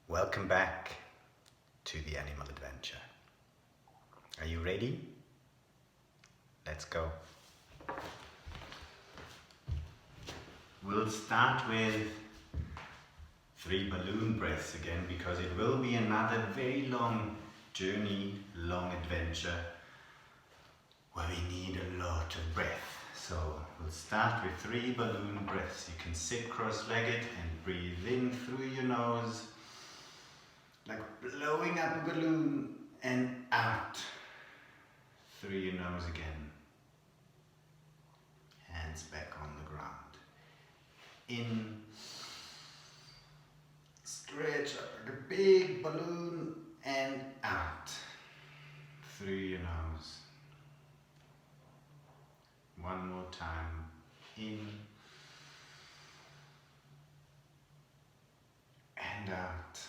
Welcome back to the animal adventure. Are you ready? Let's go. We'll start with 3 balloon breaths again because it will be another very long journey, long adventure where we need a lot of breath. So we'll start with 3 balloon breaths. You can sit cross-legged and breathe in through your nose, like blowing up a balloon, and out through your nose again. Hands back on the ground. In, stretch up like a big balloon, and out through your nose. One more time. In and out.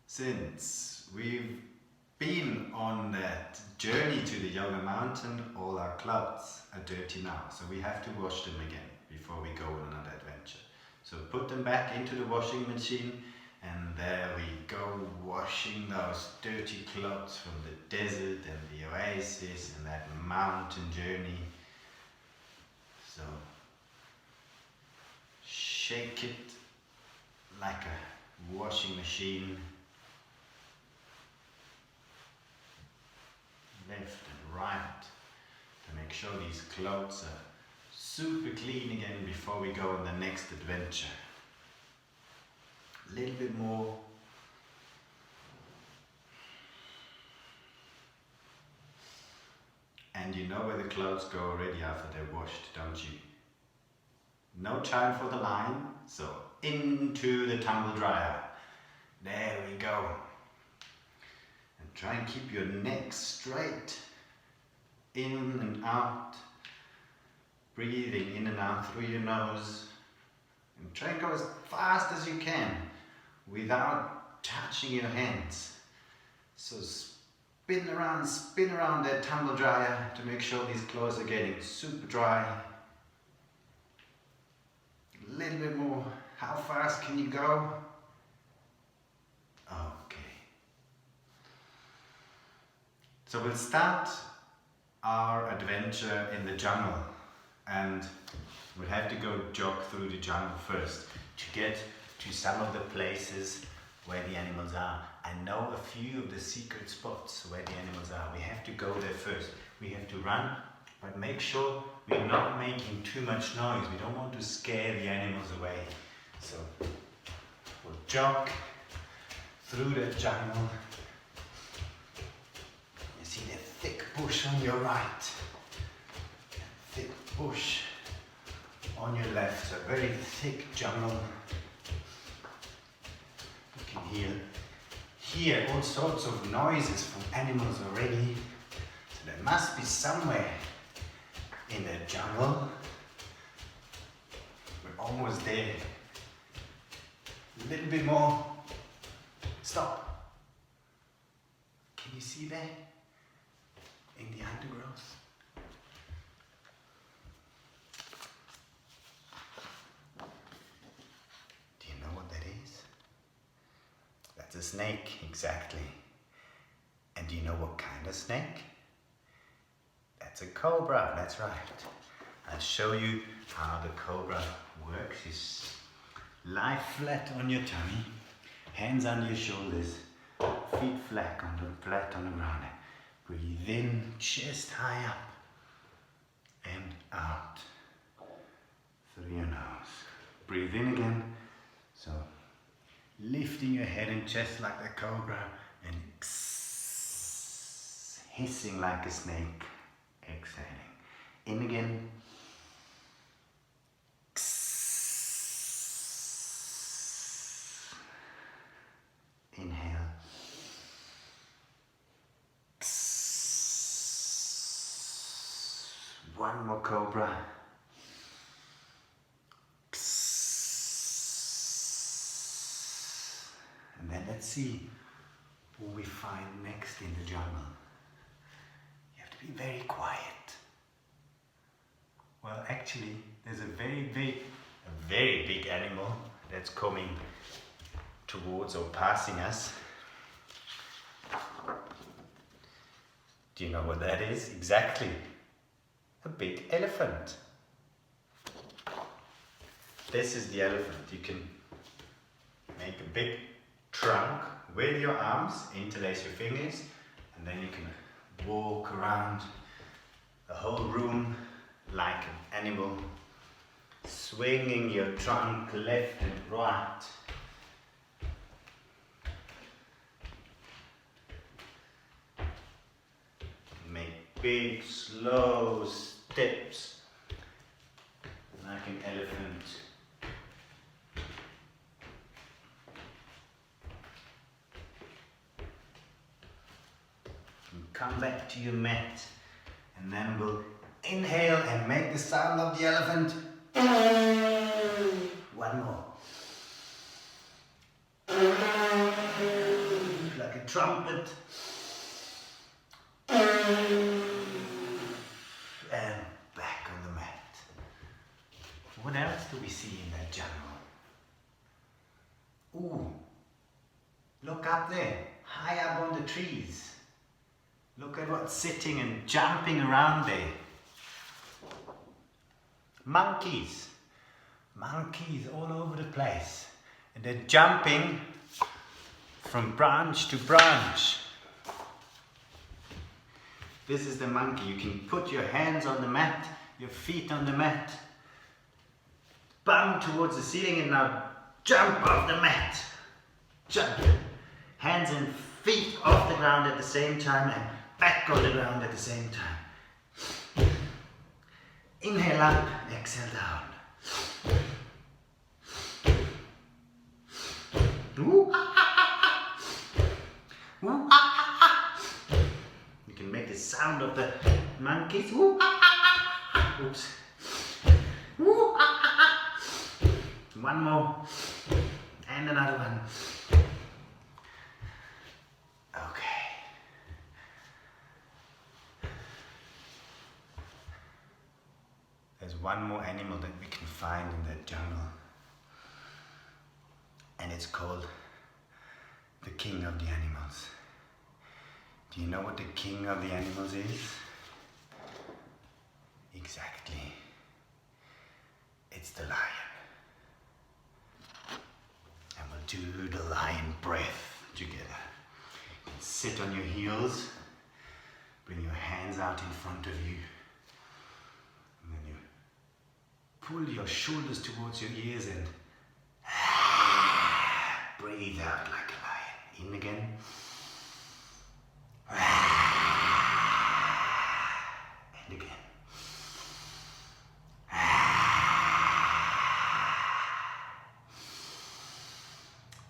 Since we've been on that journey to the Yoga Mountain, all our clothes are dirty now, so we have to wash them again before we go on another adventure. So put them back into the washing machine, and there we go, washing those dirty clothes from the desert and the oasis and that mountain journey. So shake it like a washing machine. Left and right to make sure these clothes are super clean again before we go on the next adventure. A little bit more. And you know where the clothes go already after they're washed, don't you? No time for the line, so into the tumble dryer. There we go. And try and keep your neck straight. In and out. Breathing in and out through your nose. And try and go as fast as you can without touching your hands. So spin around that tumble dryer to make sure these clothes are getting super dry. A little bit more. How fast can you go? Okay. So we'll start our adventure in the jungle, and we'll have to go jog through the jungle first to get to some of the places where the animals are. I know a few of the secret spots where the animals are. We have to go there first. We have to run, but make sure we're not making too much noise. We don't want to scare the animals away. So we'll jog through the jungle. You see the thick bush on your right, thick bush on your left, so very thick jungle. You can hear all sorts of noises from animals already. So there must be somewhere in the jungle. We're almost there. A little bit more. Stop. Can you see there? In the undergrowth. Do you know what that is? That's a snake, exactly. And do you know what kind of snake? That's a cobra, that's right. I'll show you how the cobra works. Is lie flat on your tummy, hands under your shoulders, feet flat on the ground. Breathe in, chest high up and out through your nose. Breathe in again. So lifting your head and chest like the cobra and hissing like a snake. Exhaling. In again. Inhale. One more cobra. And then let's see who we find next in the jungle. You have to be very quiet. Well, actually, there's a very big animal that's coming towards or passing us. Do you know what that is? Exactly. A big elephant. This is the elephant. You can make a big trunk with your arms, interlace your fingers, and then you can walk around the whole room like an animal, swinging your trunk left and right. Make big, slow steps like an elephant. And come back to your mat, and then we'll inhale and make the sound of the elephant. One more. Like a trumpet. And back on the mat. What else do we see in that jungle? Ooh, look up there, high up on the trees. Look at what's sitting and jumping around there. Monkeys. Monkeys all over the place. And they're jumping from branch to branch. This is the monkey. You can put your hands on the mat, your feet on the mat, bum towards the ceiling, and now jump off the mat. Jump. Hands and feet off the ground at the same time and back on the ground at the same time. Inhale up, exhale down. You can make the sound of the monkeys. Oops. One more. And another one. Okay. There's one more animal that we can find in that jungle. And it's called the king of the animals. Do you know what the king of the animals is? Exactly. It's the lion. And we'll do the lion breath together. You can sit on your heels, bring your hands out in front of you, and then you pull your shoulders towards your ears and breathe out like a lion. In again. And again.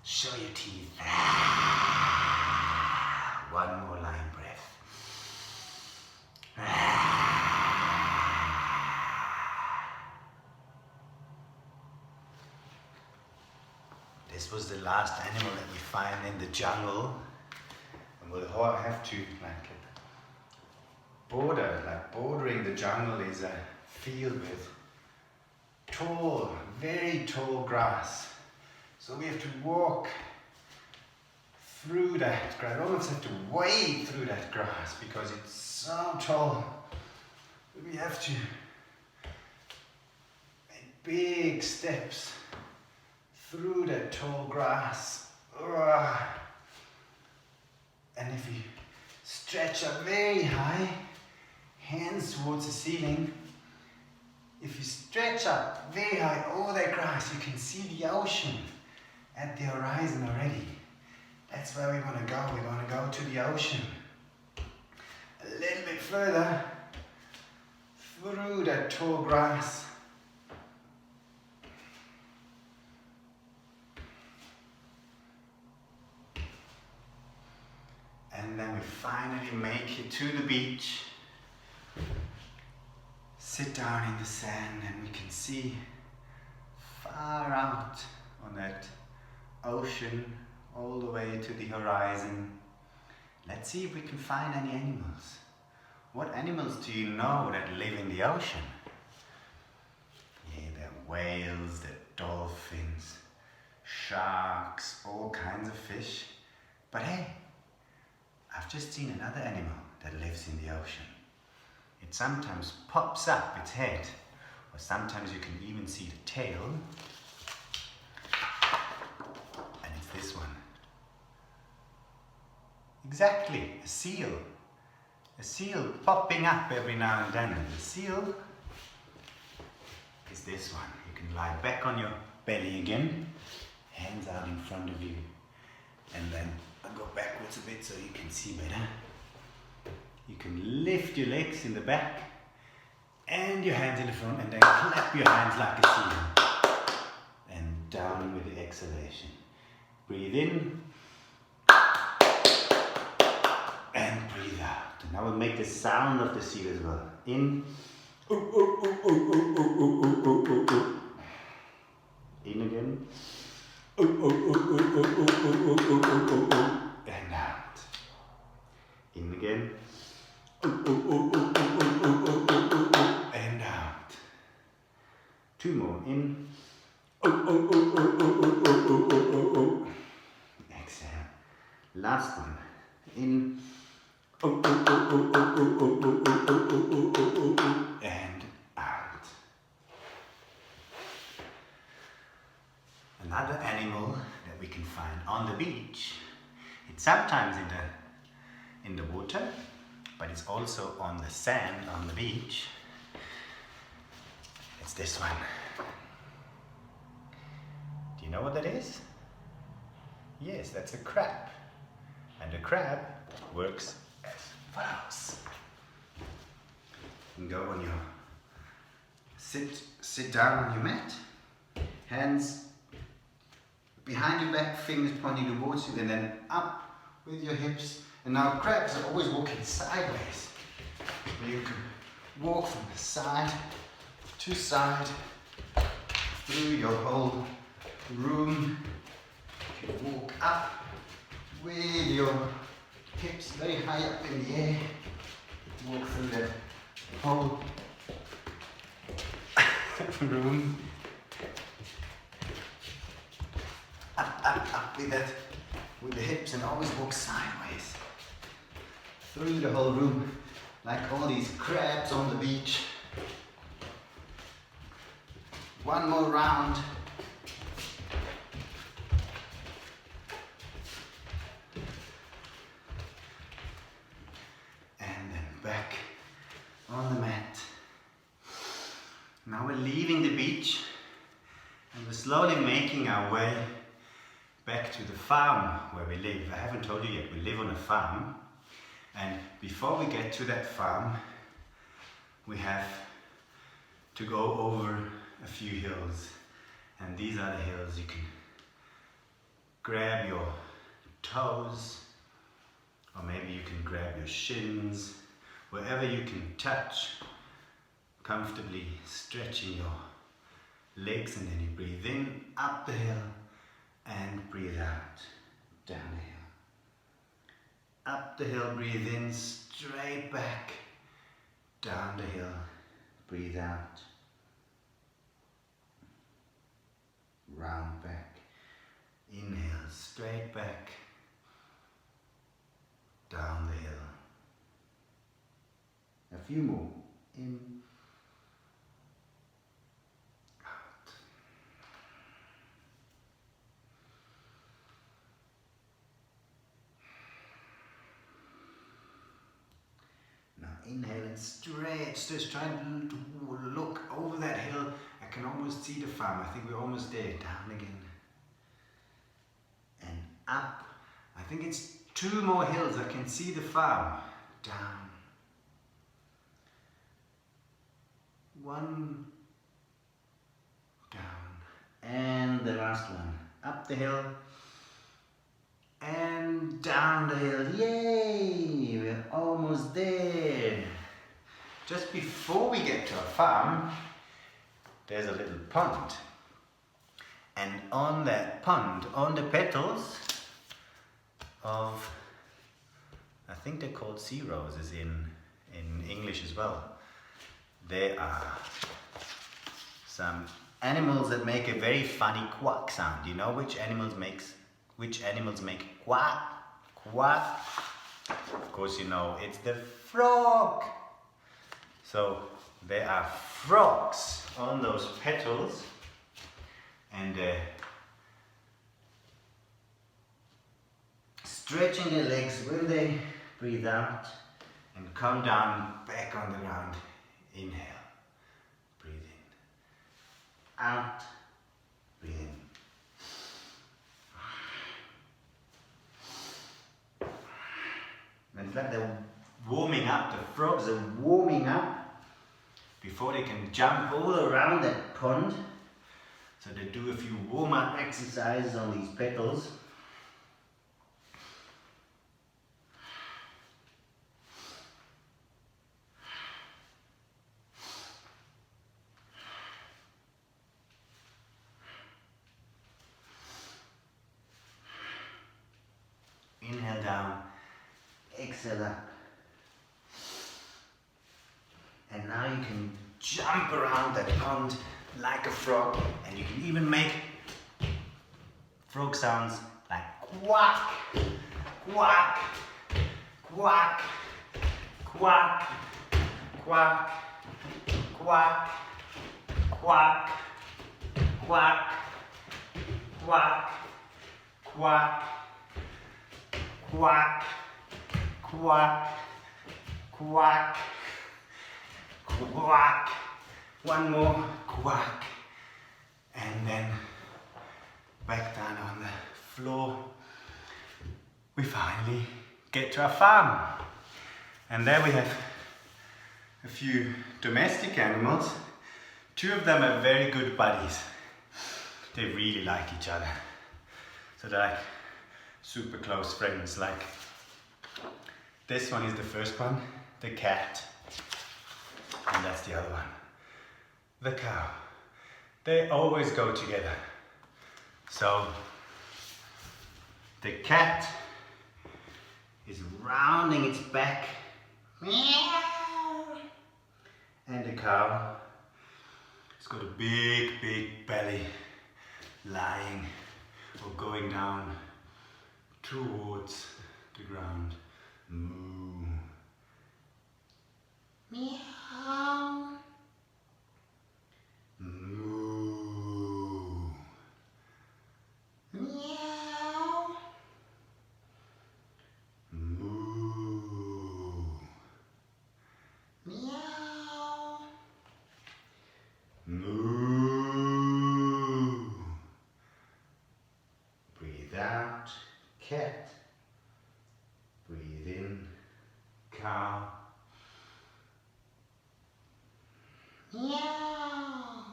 Show your teeth. One more lion breath. This was the last animal that we find in the jungle, and we'll have to bordering the jungle is a field with tall, very tall grass. So we have to walk through that grass, almost have to wade through that grass because it's so tall. We have to make big steps through that tall grass. And if you stretch up very high, hands towards the ceiling, if you stretch up very high over that grass, you can see the ocean at the horizon already. That's where we want to go. We want to go to the ocean. A little bit further through that tall grass. And then we finally make it to the beach. Sit down in the sand and we can see far out on that ocean all the way to the horizon. Let's see if we can find any animals. What animals do you know that live in the ocean? whales, there are dolphins, sharks, all kinds of fish. But hey, I've just seen another animal that lives in the ocean. It sometimes pops up its head, or sometimes you can even see the tail. And it's this one. Exactly, a seal. A seal popping up every now and then. And the seal is this one. You can lie back on your belly again, hands out in front of you, and then I'll go backwards a bit so you can see better. You can lift your legs in the back and your hands in the front, and then clap your hands like a seal. And down with the exhalation. Breathe in and breathe out. And I will make the sound of the seal as well. In. In again. And out. In again. And out. Two more. In. Exhale. Last one. In. And out. Another animal that we can find on the beach. It's sometimes in the water, but it's also on the sand on the beach. It's this one. Do you know what that is? Yes, that's a crab. And a crab works as farmhouse. You can go on your sit down on your mat, hands behind your back, fingers pointing towards you, and then up with your hips. And now crabs are always walking sideways. You can walk from side to side through your whole room. You can walk up with your hips very high up in the air. Walk through the whole room. Up with the hips, and always walk sideways through the whole room, like all these crabs on the beach. One more round. And then back on the mat. Now we're leaving the beach and we're slowly making our way back to the farm where we live. I haven't told you yet, we live on a farm. And before we get to that farm, we have to go over a few hills. And these are the hills. You can grab your toes, or maybe you can grab your shins, wherever you can touch, comfortably stretching your legs, and then you breathe in, up the hill, and breathe out, down the hill. Up the hill, breathe in, straight back, down the hill, breathe out, round back, inhale, straight back, down the hill. A few more, in, out. Now inhale and stretch, just trying to look over that hill. I can almost see the farm. I think we're almost there. Down again. And up. I think it's 2 more hills. I can see the farm. Down. 1. Down. And the last one. Up the hill. And down the hill. Yay! We're almost there. Just before we get to our farm, there's a little pond. And on that pond, on the petals of, I think they're called sea roses in English as well, there are some animals that make a very funny quack sound. You know which animals make quack, quack? Of course you know, it's the frog. So there are frogs on those petals, and stretching their legs when they breathe out and come down back on the ground. Inhale, breathe in, out, breathe in. And it's like they're warming up, the frogs are warming up before they can jump all around that pond. So they do a few warm-up exercises on these petals. Inhale down, exhale up. And now you can jump around that pond like a frog, and you can even make frog sounds like quack, quack, quack, quack, quack, quack, quack, quack, quack, quack, quack, quack, quack, quack. One more quack, and then back down on the floor. We finally get to our farm, and there we have a few domestic animals. Two of them are very good buddies. They really like each other, so they're like super close friends. Like this one is the first one, the cat, and that's the other one, the cow. They always go together. So the cat is rounding its back, and the cow has got a big, big belly, lying or going down towards the ground. Moo. Meow. Moo. Meow. Moo. Meow. Moo. Breathe out, cat. Breathe in, cow. Meow.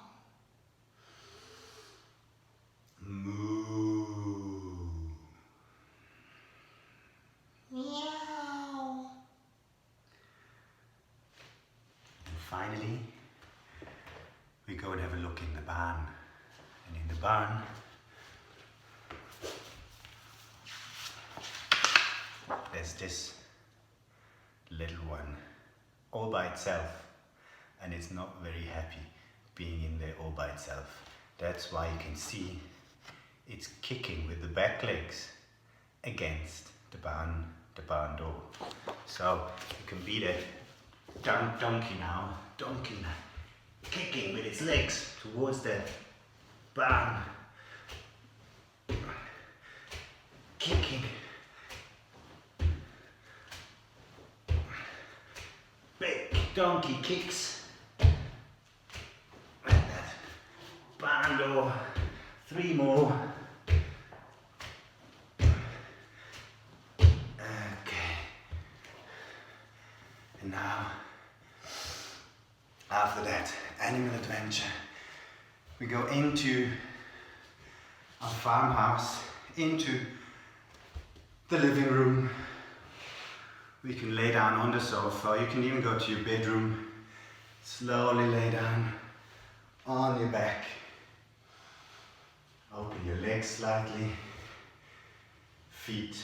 Moo. Meow. And finally, we go and have a look in the barn. And in the barn, there's this little one all by itself, and it's not very happy being in there all by itself. That's why you can see it's kicking with the back legs against the barn door. So you can be the donkey now, kicking with its legs towards the barn, kicking. Big donkey kicks like that. Barn door, 3 more. Okay. And now, after that animal adventure, we go into our farmhouse, into the living room. We can lay down on the sofa. You can even go to your bedroom. Slowly lay down on your back. Open your legs slightly. Feet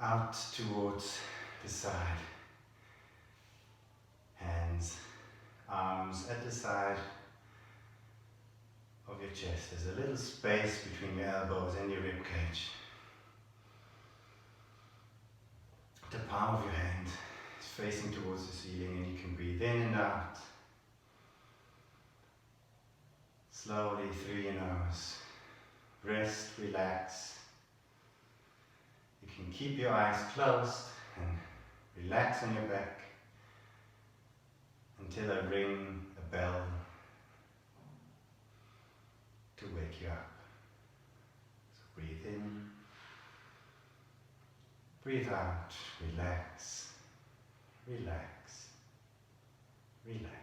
out towards the side. Hands, arms at the side. of your chest. There's a little space between your elbows and your rib cage. The palm of your hand is facing towards the ceiling, and you can breathe in and out slowly through your nose. Rest, relax. You can keep your eyes closed and relax on your back until I ring a bell to wake you up. So breathe in, breathe out, relax, relax, relax.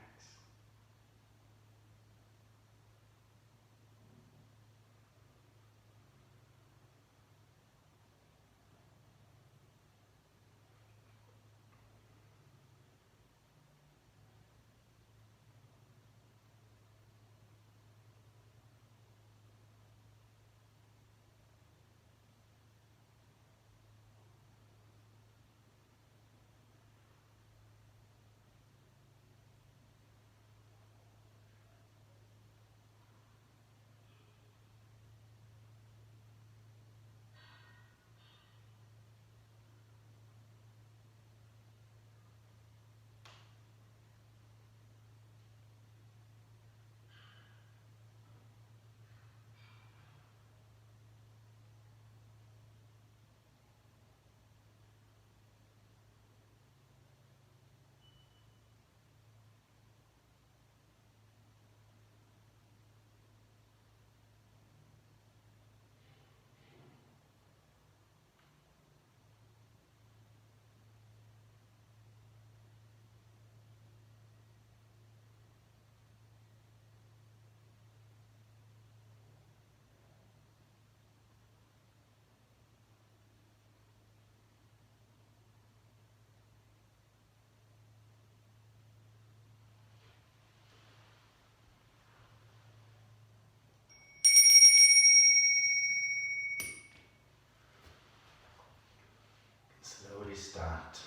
Slowly start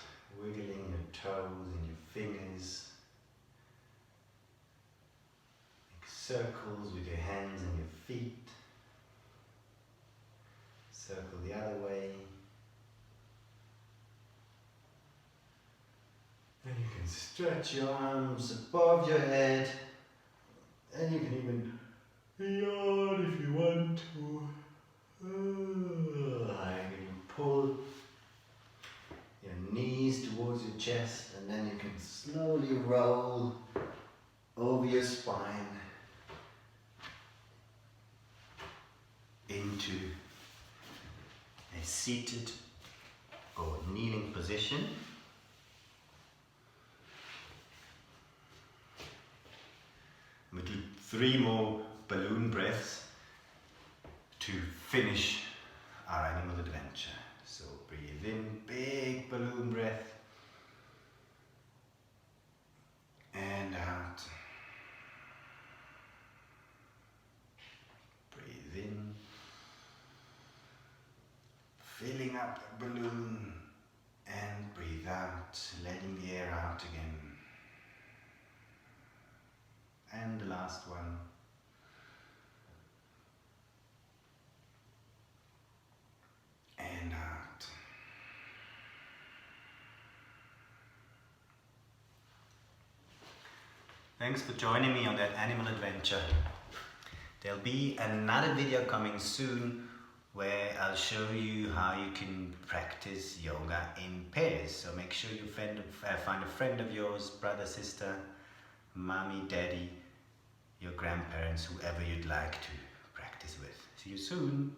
wiggling your toes and your fingers. Make circles with your hands and your feet. Circle the other way. And you can stretch your arms above your head. And you can even yawn if you want to. And you can pull your knees towards your chest, and then you can slowly roll over your spine into a seated or kneeling position. We'll do 3 more balloon breaths to finish our animal adventure. So breathe in, big balloon breath, and out. Breathe in, filling up the balloon, and breathe out, letting the air out again. And the last one. And out. Thanks for joining me on that animal adventure. There'll be another video coming soon where I'll show you how you can practice yoga in pairs. So make sure you find a friend of yours, brother, sister, mommy, daddy, your grandparents, whoever you'd like to practice with. See you soon.